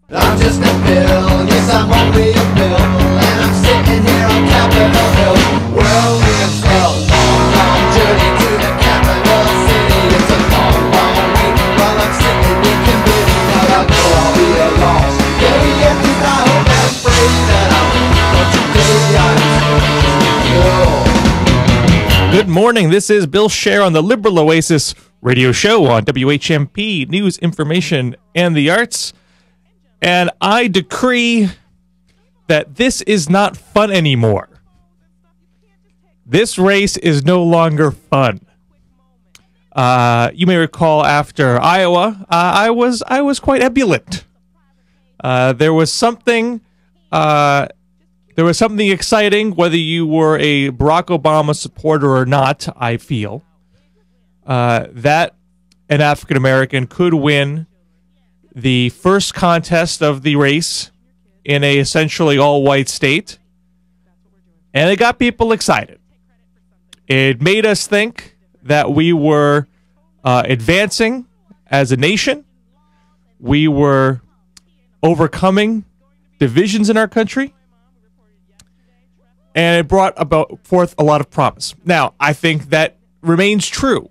I'm just a bill, yes I'm only a bill, and I'm sitting here on Capitol Hill. Well, it's a long, long journey to the capital city. It's a long, long week while I'm sitting in committee. But I know I'll be along. Yeah, at least I hope and pray that but today I'm Good morning, this is Bill Scher on the Liberal Oasis radio show on WHMP News, Information, and the Arts. And I decree that this is not fun anymore. This race is no longer fun. You may recall after Iowa, I was quite ebullient. There was something exciting, whether you were a Barack Obama supporter or not. I feel that an African American could win the first contest of the race in a essentially all-white state, and it got people excited. It made us think that we were advancing as a nation. We were overcoming divisions in our country, and it brought forth a lot of promise. Now, I think that remains true.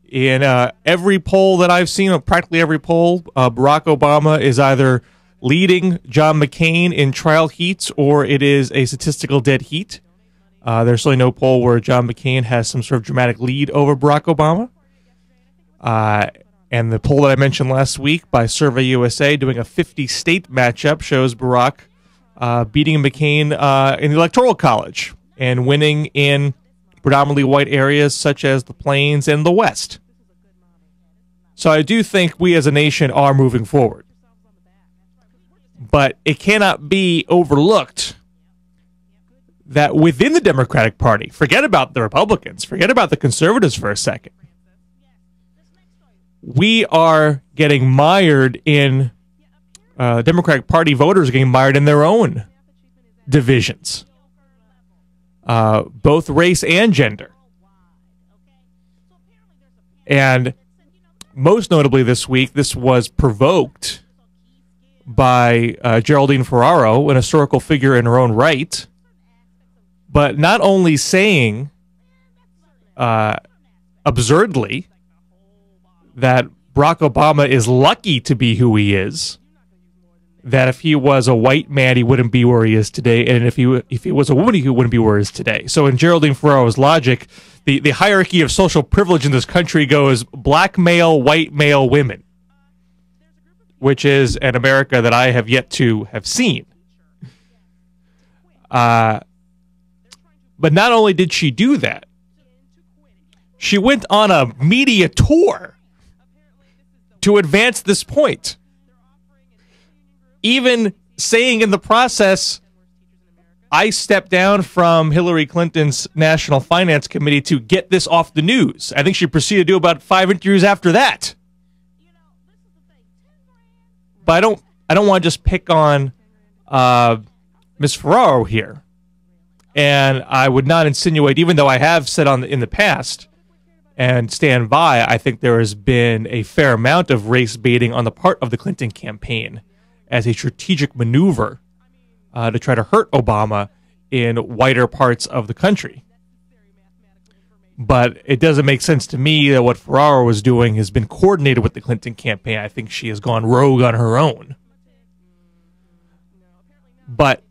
In every poll that I've seen, practically every poll, Barack Obama is either leading John McCain in trial heats or it is a statistical dead heat. There's certainly no poll where John McCain has some sort of dramatic lead over Barack Obama. And the poll that I mentioned last week by Survey USA doing a 50-state matchup shows Barack beating McCain in the Electoral College and winning in predominantly white areas such as the Plains and the West. So I do think we as a nation are moving forward. But it cannot be overlooked that within the Democratic Party, forget about the Republicans, forget about the conservatives for a second, we are getting mired in, Democratic Party voters are getting mired in their own divisions, both race and gender. And most notably this week, this was provoked by Geraldine Ferraro, an historical figure in her own right, but not only saying absurdly that Barack Obama is lucky to be who he is, that if he was a white man, he wouldn't be where he is today, and if he was a woman, he wouldn't be where he is today. So in Geraldine Ferraro's logic, the hierarchy of social privilege in this country goes black male, white male, women, which is an America that I have yet to have seen. But not only did she do that, she went on a media tour to advance this point, even saying in the process, I stepped down from Hillary Clinton's National Finance Committee to get this off the news. I think she proceeded to do about 5 interviews after that. But I don't want to just pick on Ms. Ferraro here. And I would not insinuate, even though I have said in the past and stand by, I think there has been a fair amount of race baiting on the part of the Clinton campaign as a strategic maneuver to try to hurt Obama in whiter parts of the country. But it doesn't make sense to me that what Ferraro was doing has been coordinated with the Clinton campaign. I think she has gone rogue on her own. But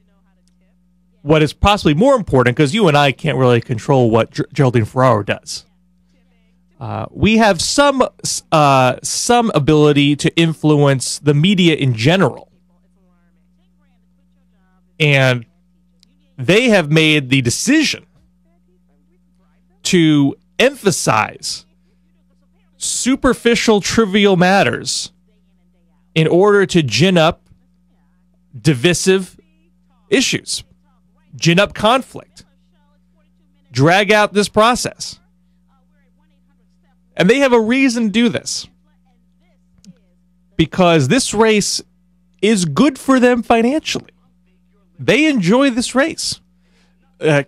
what is possibly more important, because you and I can't really control what Geraldine Ferraro does, we have some ability to influence the media in general. And they have made the decision to emphasize superficial, trivial matters in order to gin up divisive issues, gin up conflict, drag out this process. And they have a reason to do this, because this race is good for them financially. They enjoy this race.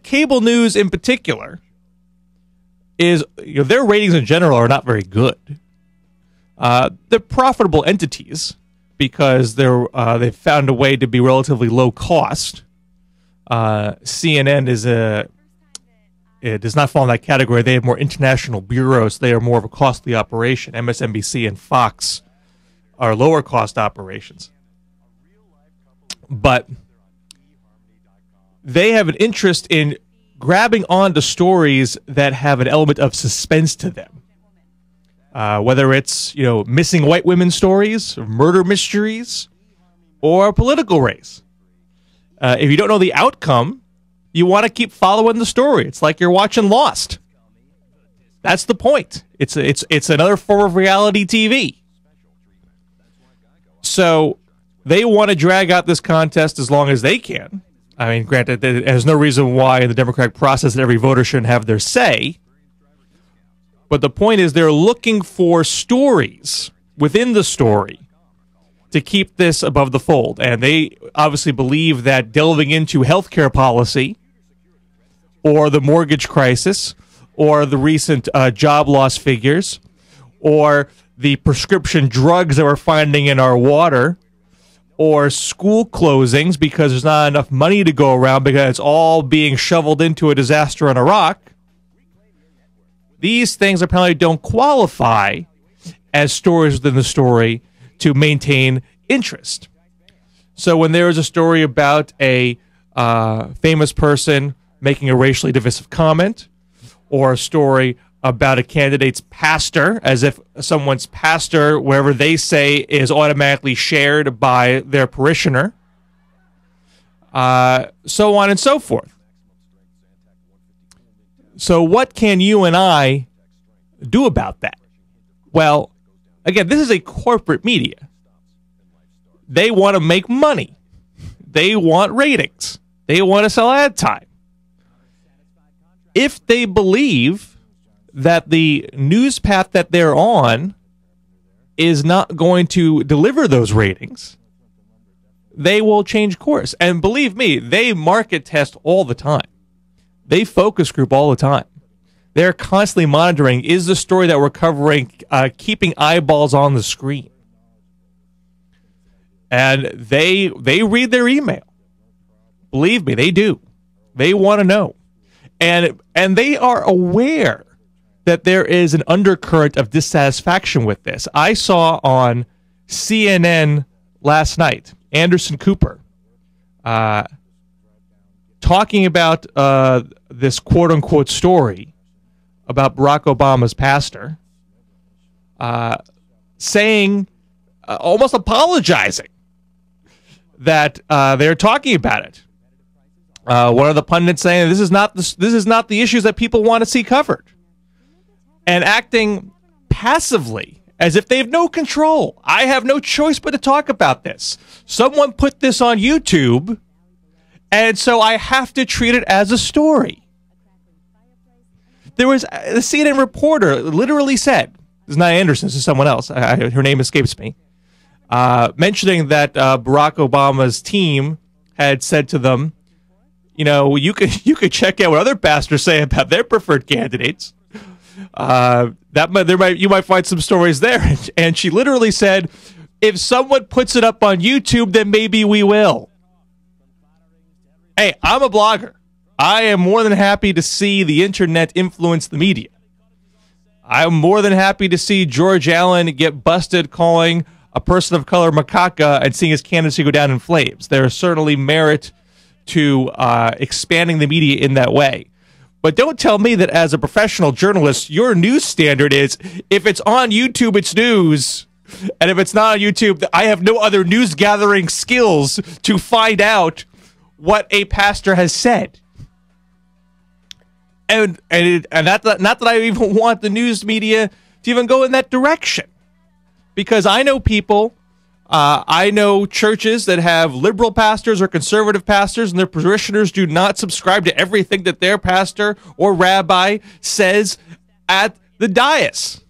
Cable news in particular is, their ratings in general are not very good. They're profitable entities, because they've found a way to be relatively low cost. CNN it does not fall in that category. They have more international bureaus. They are more of a costly operation. MSNBC and Fox are lower cost operations. But they have an interest in grabbing onto stories that have an element of suspense to them. Whether it's, missing white women stories, or murder mysteries, or a political race. If you don't know the outcome, you want to keep following the story. It's like you're watching Lost. That's the point. It's another form of reality TV. So they want to drag out this contest as long as they can. I mean, granted, there's no reason why in the democratic process that every voter shouldn't have their say. But the point is they're looking for stories within the story to keep this above the fold. And they obviously believe that delving into healthcare policy or the mortgage crisis or the recent job loss figures or the prescription drugs that we're finding in our water or school closings because there's not enough money to go around because it's all being shoveled into a disaster in Iraq. These things apparently don't qualify as stories within the story to maintain interest. So when there is a story about a famous person making a racially divisive comment, or a story about a candidate's pastor, as if someone's pastor, wherever they say, is automatically shared by their parishioner, so on and so forth. So what can you and I do about that? Well, again, this is a corporate media. They want to make money. They want ratings. They want to sell ad time. If they believe that the news path that they're on is not going to deliver those ratings, they will change course. And believe me, they market test all the time. They focus group all the time. They're constantly monitoring, is the story that we're covering keeping eyeballs on the screen? And they read their email. Believe me, they do. They want to know. And they are aware that there is an undercurrent of dissatisfaction with this. I saw on CNN last night, Anderson Cooper talking about this quote-unquote story about Barack Obama's pastor, saying, almost apologizing, that they're talking about it. One of the pundits saying this is not the issues that people want to see covered, and acting passively as if they have no control. I have no choice but to talk about this. Someone put this on YouTube, and so I have to treat it as a story. There was the CNN reporter literally said, "This is not Anderson, this is someone else. Her name escapes me." Mentioning that Barack Obama's team had said to them, you could check out what other pastors say about their preferred candidates. You might find some stories there. And she literally said, if someone puts it up on YouTube, then maybe we will. Hey, I'm a blogger. I am more than happy to see the internet influence the media. I'm more than happy to see George Allen get busted calling a person of color macaca and seeing his candidacy go down in flames. There is certainly merit to expanding the media in that way. But don't tell me that as a professional journalist, your news standard is, if it's on YouTube, it's news. And if it's not on YouTube, I have no other news gathering skills to find out what a pastor has said. And not that I even want the news media to even go in that direction. Because I know people, I know churches that have liberal pastors or conservative pastors, and their parishioners do not subscribe to everything that their pastor or rabbi says at the dais.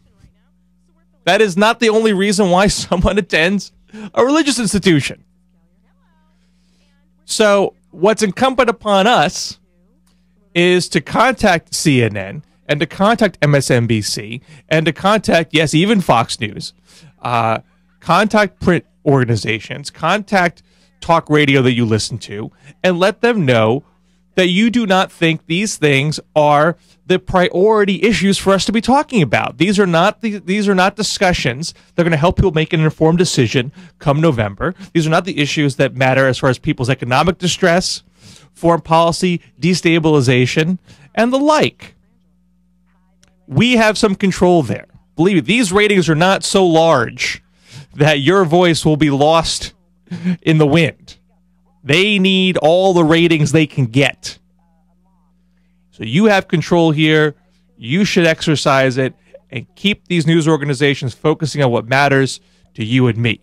That is not the only reason why someone attends a religious institution. So what's incumbent upon us is to contact CNN and to contact MSNBC and to contact, yes, even Fox News, contact print organizations, contact talk radio that you listen to, and let them know that you do not think these things are the priority issues for us to be talking about. These are not discussions that are going to help people make an informed decision come November. These are not the issues that matter as far as people's economic distress, foreign policy, destabilization, and the like. We have some control there. Believe me, these ratings are not so large that your voice will be lost in the wind. They need all the ratings they can get. So you have control here. You should exercise it and keep these news organizations focusing on what matters to you and me.